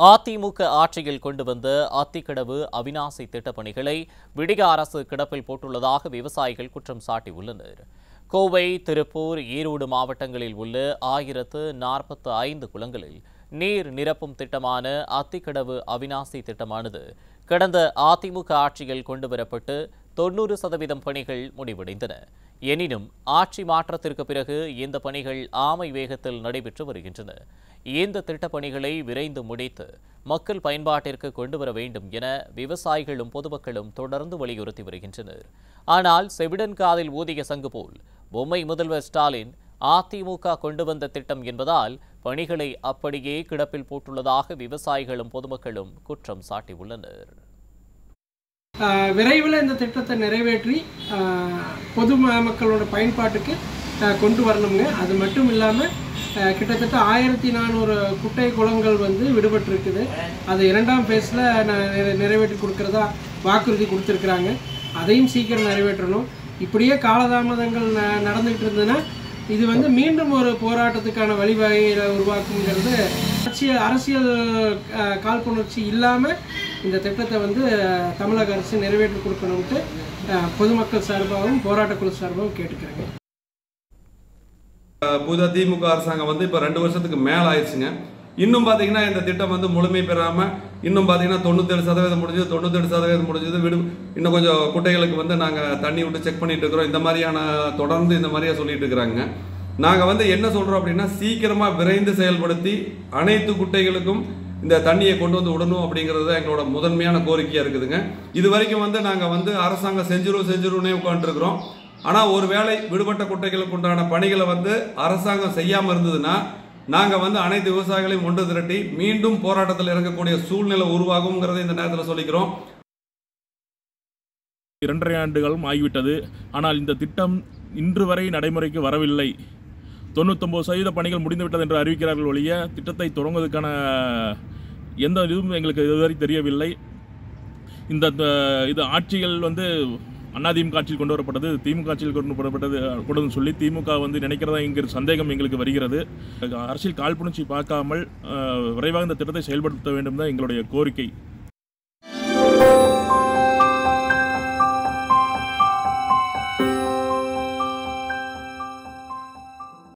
அதிமுக ஆட்சியில் கொண்டு வந்த அத்திக்கடவு அவிநாசி திட்டப்பணிகளை விடிக அரசு கிடப்பில் போட்டுள்ளதாக விவசாயிகள் குற்றம் சாட்டியுள்ளனர். கோவை, திருப்பூர், ஈரோடு மாவட்டங்களில் உள்ள 1045 குளங்களில் நீர் நிரப்பும் திட்டமான அத்திக்கடவு அவிநாசி திட்டமானது கடந்த அதிமுக ஆட்சியில் கொண்டுவரப்பட்டு 90% பணிகள் முடிவடைந்தன. எனினும் ஆட்சி மாற்றத்திற்கு பிறகு இந்த பணிகள் ஆமை வேகத்தில் நடைபெற்று வருகின்றன. இந்த திட்டப்பணிகளை விரைந்து முடித்து மக்கள் பயன்பாட்டிற்கு கொண்டு வர வேண்டும் என விவசாயிகளும் பொதுமக்களும் தொடர்ந்து வலியுறுத்தி வருகின்றனர். ஆனால் செவிடன் காதில் ஊதிய சங்கு போல் பொம்மை முதல்வர் ஸ்டாலின் அதிமுக கொண்டு வந்த திட்டம் என்பதால் பணிகளை அப்படியே கிடப்பில் போட்டுள்ளதாக விவசாயிகளும் பொதுமக்களும் குற்றம் சாட்டியுள்ளனர். விரைவில் இந்த திட்டத்தை நிறைவேற்றி பொது மக்களோட பயன்பாட்டுக்கு கொண்டு வரணுங்க. அது மட்டும் இல்லாமல் கிட்டத்தட்ட 1400 குட்டை குளங்கள் விடுபட்டிருக்குது. அது 2ஆம் ஃபேஸில் நிறைவேற்றி கொடுக்கறதா வாக்குறுதி கொடுத்துருக்குறாங்க. அதையும் சீக்கிரம் நிறைவேற்றணும். இப்படியே காலதாமதங்கள் நடந்துகிட்டு இருந்ததுன்னா இது மீண்டும் ஒரு போராட்டத்துக்கான வழிவகையை உருவாக்குங்கிறது அரசியல் காழ்ப்புணர்ச்சி இல்லாமல் இந்த திட்டத்தை தமிழக அரசு நிறைவேற்றி கொடுக்கணும்ட்டு பொதுமக்கள் சார்பாகவும் போராட்டக்குழு சார்பாகவும் கேட்டுக்கிறாங்க. புது திமுக அரசாங்கம் இப்போ 2 வருஷத்துக்கு மேலே ஆயிடுச்சுங்க. இன்னும் பார்த்தீங்கன்னா இந்த திட்டம் முழுமை பெறாமல் இன்னும் பார்த்தீங்கன்னா 97% முடிஞ்சது, 98% முடிஞ்சது. இன்னும் கொஞ்சம் குட்டைகளுக்கு நாங்கள் தண்ணி விட்டு செக் பண்ணிட்டு இருக்கிறோம். இந்த மாதிரியான தொடர்ந்து இந்த மாதிரியா சொல்லிட்டு இருக்கிறாங்க. நாங்கள் என்ன சொல்கிறோம் அப்படின்னா, சீக்கிரமாக விரைந்து செயல்படுத்தி அனைத்து குட்டைகளுக்கும் இந்த தண்ணியை கொண்டு விடணும் அப்படிங்கிறது எங்களோட முதன்மையான கோரிக்கையாக இருக்குதுங்க. இது வரைக்கும் நாங்கள் அரசாங்கம் செஞ்சிருன்னே உட்காந்துருக்குறோம். ஆனால் ஒரு வேளை விடுபட்ட குட்டைகளுக்கு உண்டான பணிகளை அரசாங்கம் செய்யாமல் இருந்ததுன்னா நாங்கள் அனைத்து விவசாயிகளையும் ஒன்று திரட்டி மீண்டும் போராட்டத்தில் இறங்கக்கூடிய சூழ்நிலை உருவாகுங்கிறதை இந்த நேரத்தில் சொல்லிக்கிறோம். 2.5 ஆண்டுகளும் ஆகிவிட்டது. ஆனால் இந்த திட்டம் இன்று வரை நடைமுறைக்கு வரவில்லை. 99% பணிகள் முடிந்துவிட்டது என்று அறிவிக்கிறார்கள் ஒழிய திட்டத்தை தொடங்குவதற்கான எந்த இதுவும் எங்களுக்கு இதுவரை தெரியவில்லை. இது ஆட்சிகள் அதிமுக ஆட்சியில் கொண்டு வரப்பட்டது, திமுக ஆட்சியில் கொண்டு வரப்பட்டது சொல்லி திமுக நினைக்கிறதா என்கிற சந்தேகம் எங்களுக்கு வருகிறது. அரசியல் காழ்ப்புணர்ச்சி பார்க்காமல் விரைவாக இந்த திட்டத்தை செயல்படுத்த வேண்டும் தான் எங்களுடைய கோரிக்கை.